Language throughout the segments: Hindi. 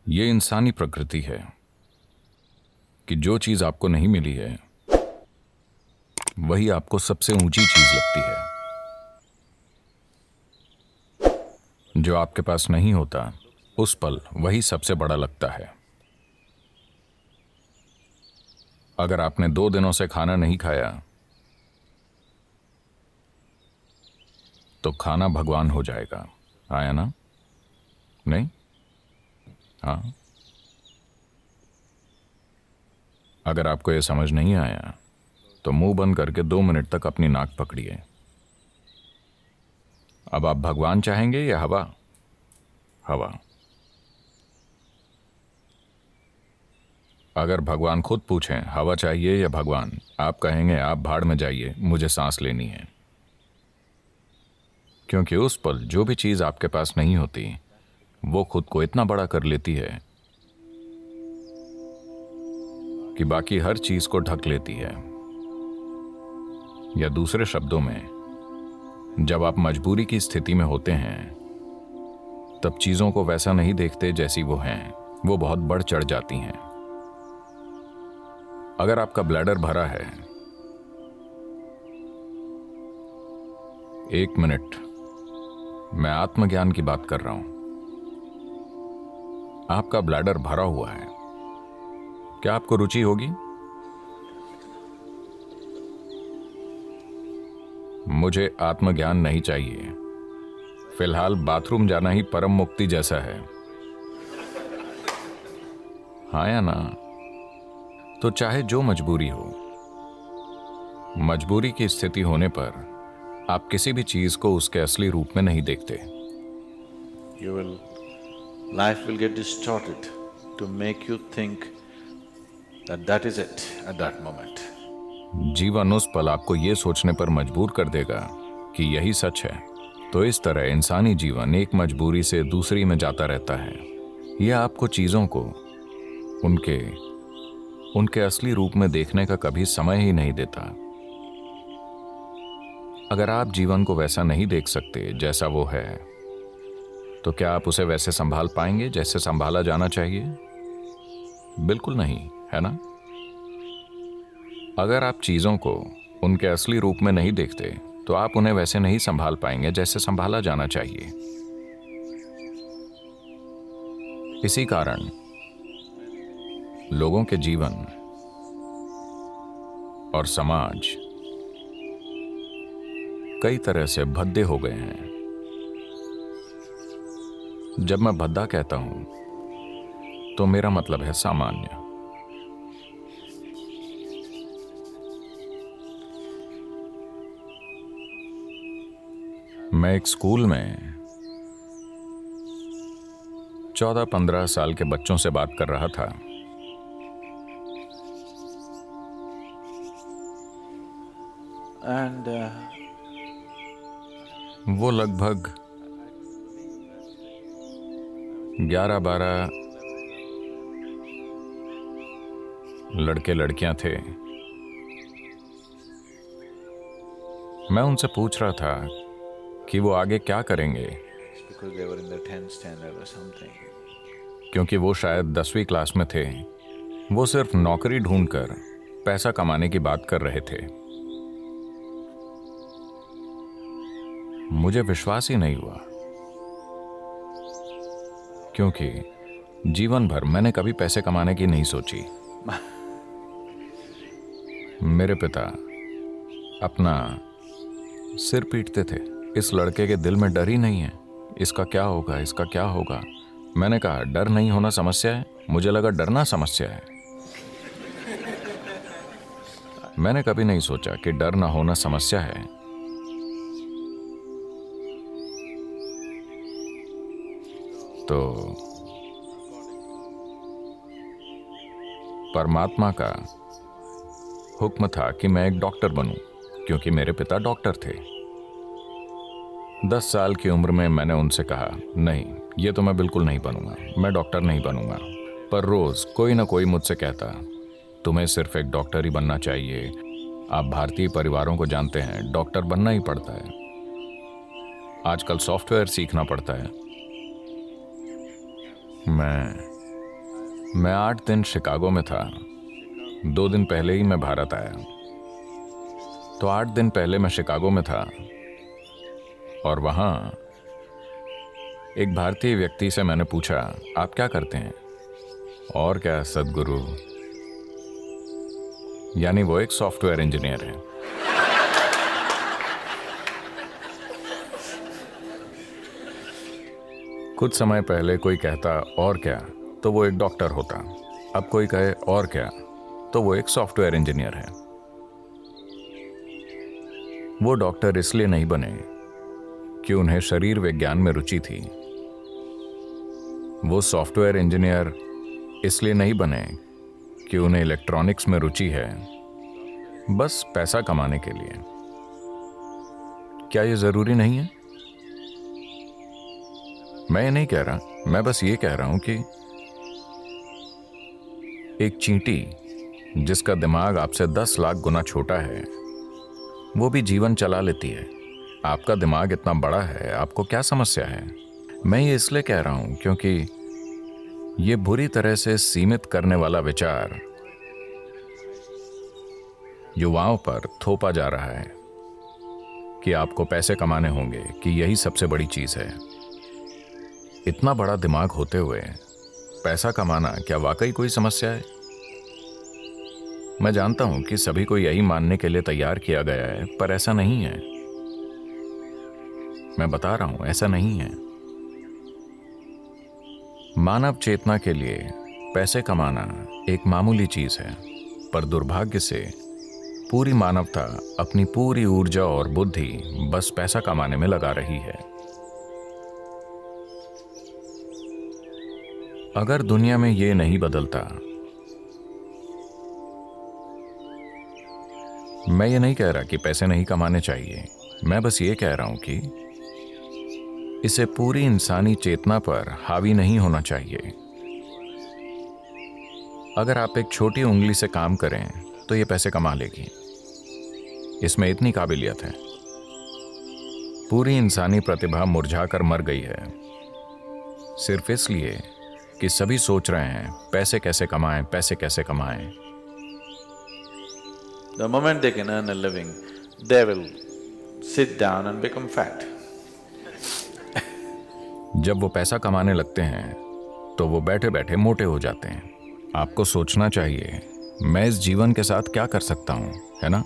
ये इंसानी प्रकृति है कि जो चीज आपको नहीं मिली है वही आपको सबसे ऊंची चीज लगती है। जो आपके पास नहीं होता उस पल वही सबसे बड़ा लगता है। अगर आपने 2 दिनों से खाना नहीं खाया तो खाना भगवान हो जाएगा। आया ना? नहीं? हाँ। अगर आपको यह समझ नहीं आया तो मुंह बंद करके 2 मिनट तक अपनी नाक पकड़िए। अब आप भगवान चाहेंगे या हवा? हवा। अगर भगवान खुद पूछें हवा चाहिए या भगवान, आप कहेंगे आप भाड़ में जाइए, मुझे सांस लेनी है। क्योंकि उस पल जो भी चीज आपके पास नहीं होती वो खुद को इतना बड़ा कर लेती है कि बाकी हर चीज को ढक लेती है। या दूसरे शब्दों में, जब आप मजबूरी की स्थिति में होते हैं तब चीजों को वैसा नहीं देखते जैसी वो हैं, वो बहुत बढ़ चढ़ जाती हैं। अगर आपका ब्लैडर भरा है, 1 मिनट, मैं आत्मज्ञान की बात कर रहा हूं। आपका ब्लैडर भरा हुआ है, क्या आपको रुचि होगी? मुझे आत्मज्ञान नहीं चाहिए। फिलहाल बाथरूम जाना ही परम मुक्ति जैसा है। हाँ या ना? तो चाहे जो मजबूरी हो, मजबूरी की स्थिति होने पर आप किसी भी चीज को उसके असली रूप में नहीं देखते। Life will get distorted to make you think that that is it at that moment. जीवन उस पल आपको ये सोचने पर मजबूर कर देगा कि यही सच है। तो इस तरह इंसानी जीवन एक मजबूरी से दूसरी में जाता रहता है। यह आपको चीजों को उनके असली रूप में देखने का कभी समय ही नहीं देता। अगर आप जीवन को वैसा नहीं देख सकते जैसा वो है, तो क्या आप उसे वैसे संभाल पाएंगे जैसे संभाला जाना चाहिए? बिल्कुल नहीं, है ना? अगर आप चीजों को उनके असली रूप में नहीं देखते तो आप उन्हें वैसे नहीं संभाल पाएंगे जैसे संभाला जाना चाहिए। इसी कारण लोगों के जीवन और समाज कई तरह से भद्दे हो गए हैं। जब मैं भद्दा कहता हूं तो मेरा मतलब है सामान्य। मैं एक स्कूल में 14-15 साल के बच्चों से बात कर रहा था। And वो लगभग 11-12 लड़के लड़कियां थे। मैं उनसे पूछ रहा था कि वो आगे क्या करेंगे, because they were in the 10th standard or something. क्योंकि वो शायद 10वीं क्लास में थे। वो सिर्फ नौकरी ढूंढकर पैसा कमाने की बात कर रहे थे। मुझे विश्वास ही नहीं हुआ, क्योंकि जीवन भर मैंने कभी पैसे कमाने की नहीं सोची। मेरे पिता अपना सिर पीटते थे, इस लड़के के दिल में डर ही नहीं है, इसका क्या होगा, इसका क्या होगा। मैंने कहा डर नहीं होना समस्या है? मुझे लगा डरना समस्या है। मैंने कभी नहीं सोचा कि डर ना होना समस्या है। तो परमात्मा का हुक्म था कि मैं एक डॉक्टर बनूं, क्योंकि मेरे पिता डॉक्टर थे। 10 साल की उम्र में मैंने उनसे कहा, नहीं, ये तो मैं बिल्कुल नहीं बनूंगा, मैं डॉक्टर नहीं बनूंगा। पर रोज कोई ना कोई मुझसे कहता, तुम्हें सिर्फ एक डॉक्टर ही बनना चाहिए। आप भारतीय परिवारों को जानते हैं, डॉक्टर बनना ही पड़ता है। आजकल सॉफ्टवेयर सीखना पड़ता है। मैं मैं 8 दिन शिकागो में था। 2 दिन पहले ही मैं भारत आया। तो 8 दिन पहले मैं शिकागो में था और वहां एक भारतीय व्यक्ति से मैंने पूछा, आप क्या करते हैं? और क्या सदगुरु, यानी वो एक सॉफ्टवेयर इंजीनियर है। कुछ समय पहले कोई कहता और क्या, तो वो एक डॉक्टर होता। अब कोई कहे और क्या, तो वो एक सॉफ्टवेयर इंजीनियर है। वो डॉक्टर इसलिए नहीं बने कि उन्हें शरीर विज्ञान में रुचि थी। वो सॉफ्टवेयर इंजीनियर इसलिए नहीं बने कि उन्हें इलेक्ट्रॉनिक्स में रुचि है, बस पैसा कमाने के लिए। क्या ये जरूरी नहीं है? मैं ये नहीं कह रहा, मैं बस ये कह रहा हूं कि एक चींटी जिसका दिमाग आपसे 10 लाख गुना छोटा है, वो भी जीवन चला लेती है। आपका दिमाग इतना बड़ा है, आपको क्या समस्या है? मैं ये इसलिए कह रहा हूं क्योंकि ये बुरी तरह से सीमित करने वाला विचार युवाओं पर थोपा जा रहा है कि आपको पैसे कमाने होंगे, कि यही सबसे बड़ी चीज है। इतना बड़ा दिमाग होते हुए पैसा कमाना क्या वाकई कोई समस्या है? मैं जानता हूं कि सभी को यही मानने के लिए तैयार किया गया है, पर ऐसा नहीं है। मैं बता रहा हूं, ऐसा नहीं है। मानव चेतना के लिए पैसे कमाना एक मामूली चीज है, पर दुर्भाग्य से पूरी मानवता अपनी पूरी ऊर्जा और बुद्धि बस पैसा कमाने में लगा रही है। अगर दुनिया में ये नहीं बदलता, मैं ये नहीं कह रहा कि पैसे नहीं कमाने चाहिए, मैं बस ये कह रहा हूं कि इसे पूरी इंसानी चेतना पर हावी नहीं होना चाहिए। अगर आप एक छोटी उंगली से काम करें तो ये पैसे कमा लेगी, इसमें इतनी काबिलियत है। पूरी इंसानी प्रतिभा मुरझाकर मर गई है, सिर्फ इसलिए कि सभी सोच रहे हैं पैसे कैसे कमाएं, पैसे कैसे कमाएं। The moment they can earn a living, they will sit down and become fat. जब वो पैसा कमाने लगते हैं तो वो बैठे बैठे मोटे हो जाते हैं। आपको सोचना चाहिए, मैं इस जीवन के साथ क्या कर सकता हूं, है ना?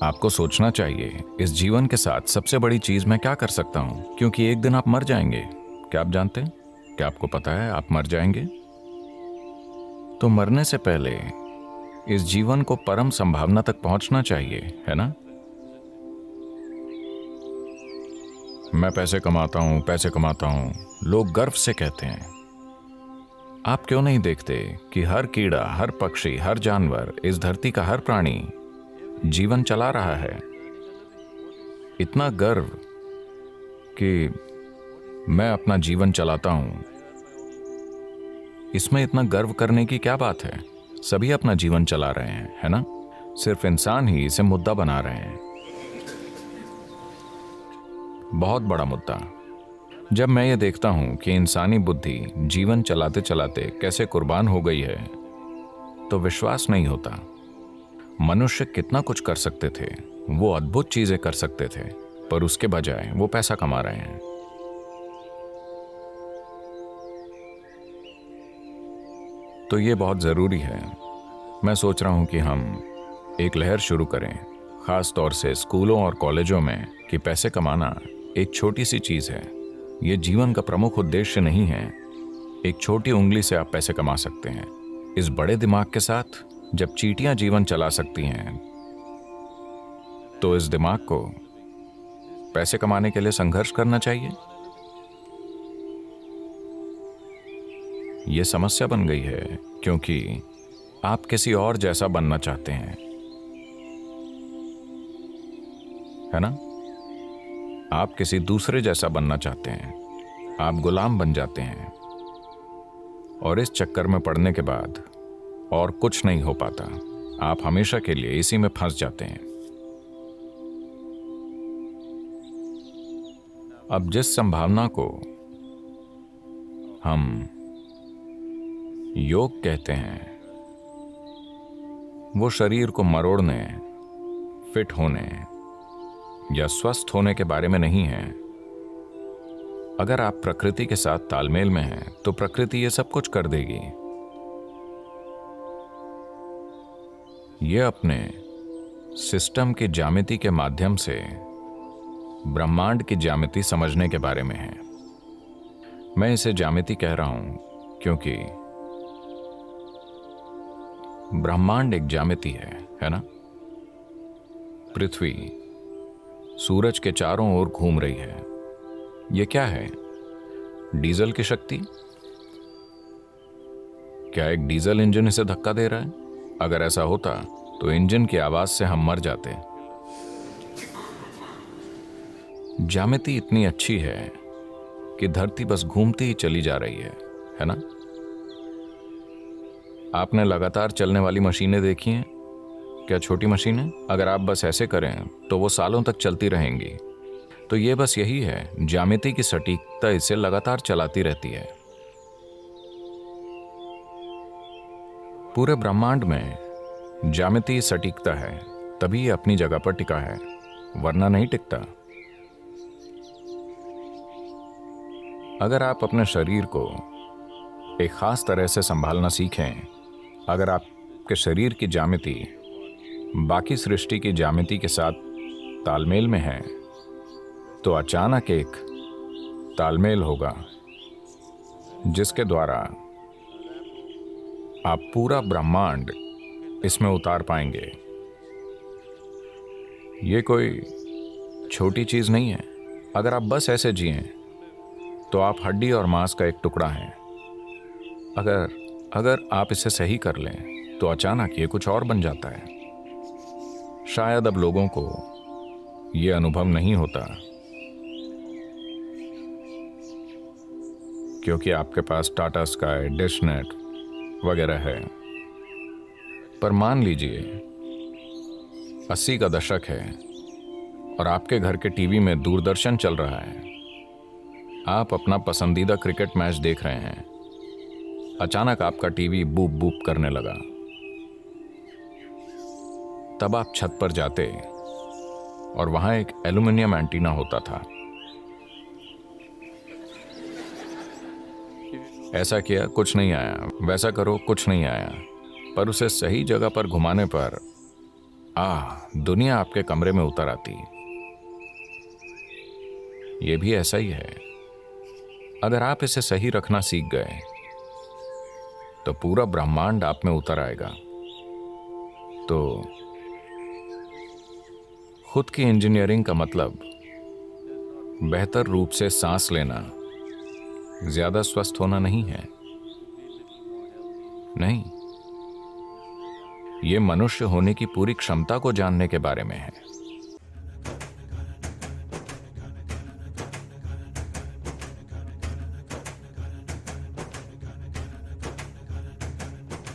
आपको सोचना चाहिए, इस जीवन के साथ सबसे बड़ी चीज मैं क्या कर सकता हूं, क्योंकि एक दिन आप मर जाएंगे। क्या आप जानते हैं? क्या आपको पता है आप मर जाएंगे? तो मरने से पहले इस जीवन को परम संभावना तक पहुंचना चाहिए, है ना? मैं पैसे कमाता हूं, पैसे कमाता हूं, लोग गर्व से कहते हैं। आप क्यों नहीं देखते कि हर कीड़ा, हर पक्षी, हर जानवर, इस धरती का हर प्राणी जीवन चला रहा है? इतना गर्व कि मैं अपना जीवन चलाता हूं, इसमें इतना गर्व करने की क्या बात है? सभी अपना जीवन चला रहे हैं, है ना? सिर्फ इंसान ही इसे मुद्दा बना रहे हैं। बहुत बड़ा मुद्दा। जब मैं ये देखता हूं कि इंसानी बुद्धि जीवन चलाते चलाते कैसे कुर्बान हो गई है, तो विश्वास नहीं होता। मनुष्य कितना कुछ कर सकते थे, वो अद्भुत चीजें कर सकते थे, पर उसके बजाय वो पैसा कमा रहे हैं। तो ये बहुत जरूरी है। मैं सोच रहा हूं कि हम एक लहर शुरू करें, खास तौर से स्कूलों और कॉलेजों में, कि पैसे कमाना एक छोटी सी चीज है। ये जीवन का प्रमुख उद्देश्य नहीं है। एक छोटी उंगली से आप पैसे कमा सकते हैं। इस बड़े दिमाग के साथ जब चींटियां जीवन चला सकती हैं, तो इस दिमाग को पैसे कमाने के लिए संघर्ष करना चाहिए। यह समस्या बन गई है क्योंकि आप किसी और जैसा बनना चाहते हैं, है ना? आप किसी दूसरे जैसा बनना चाहते हैं। आप गुलाम बन जाते हैं और इस चक्कर में पड़ने के बाद और कुछ नहीं हो पाता। आप हमेशा के लिए इसी में फंस जाते हैं। अब जिस संभावना को हम योग कहते हैं वो शरीर को मरोड़ने, फिट होने या स्वस्थ होने के बारे में नहीं है। अगर आप प्रकृति के साथ तालमेल में हैं तो प्रकृति ये सब कुछ कर देगी। ये अपने सिस्टम की ज्यामिति के माध्यम से ब्रह्मांड की ज्यामिति समझने के बारे में है। मैं इसे ज्यामिति कह रहा हूं क्योंकि ब्रह्मांड एक ज्यामिति है ना? पृथ्वी सूरज के चारों ओर घूम रही है। यह क्या है? डीजल की शक्ति? क्या एक डीजल इंजन इसे धक्का दे रहा है? अगर ऐसा होता तो इंजन की आवाज से हम मर जाते। ज्यामिति इतनी अच्छी है कि धरती बस घूमती ही चली जा रही है ना? आपने लगातार चलने वाली मशीनें देखी हैं? क्या छोटी मशीनें? अगर आप बस ऐसे करें तो वो सालों तक चलती रहेंगी। तो ये बस यही है, ज्यामिति की सटीकता इसे लगातार चलाती रहती है। पूरे ब्रह्मांड में ज्यामिति सटीकता है, तभी ये अपनी जगह पर टिका है, वरना नहीं टिकता। अगर आप अपने शरीर को एक खास तरह से संभालना सीखें, अगर आपके शरीर की ज्यामिति बाकी सृष्टि की ज्यामिति के साथ तालमेल में है, तो अचानक एक तालमेल होगा जिसके द्वारा आप पूरा ब्रह्मांड इसमें उतार पाएंगे। ये कोई छोटी चीज नहीं है। अगर आप बस ऐसे जिएं तो आप हड्डी और मांस का एक टुकड़ा हैं। अगर आप इसे सही कर लें तो अचानक ये कुछ और बन जाता है। शायद अब लोगों को ये अनुभव नहीं होता क्योंकि आपके पास टाटा स्काई, डिश नेट वगैरह है। पर मान लीजिए 80 का दशक है और आपके घर के टीवी में दूरदर्शन चल रहा है। आप अपना पसंदीदा क्रिकेट मैच देख रहे हैं। अचानक आपका टीवी बूप बूप करने लगा। तब आप छत पर जाते और वहां एक एल्युमिनियम एंटीना होता था। ऐसा किया, कुछ नहीं आया। वैसा करो, कुछ नहीं आया। पर उसे सही जगह पर घुमाने पर दुनिया आपके कमरे में उतर आती। यह भी ऐसा ही है। अगर आप इसे सही रखना सीख गए तो पूरा ब्रह्मांड आप में उतर आएगा। तो खुद की इंजीनियरिंग का मतलब बेहतर रूप से सांस लेना, ज्यादा स्वस्थ होना नहीं है। नहीं, ये मनुष्य होने की पूरी क्षमता को जानने के बारे में है।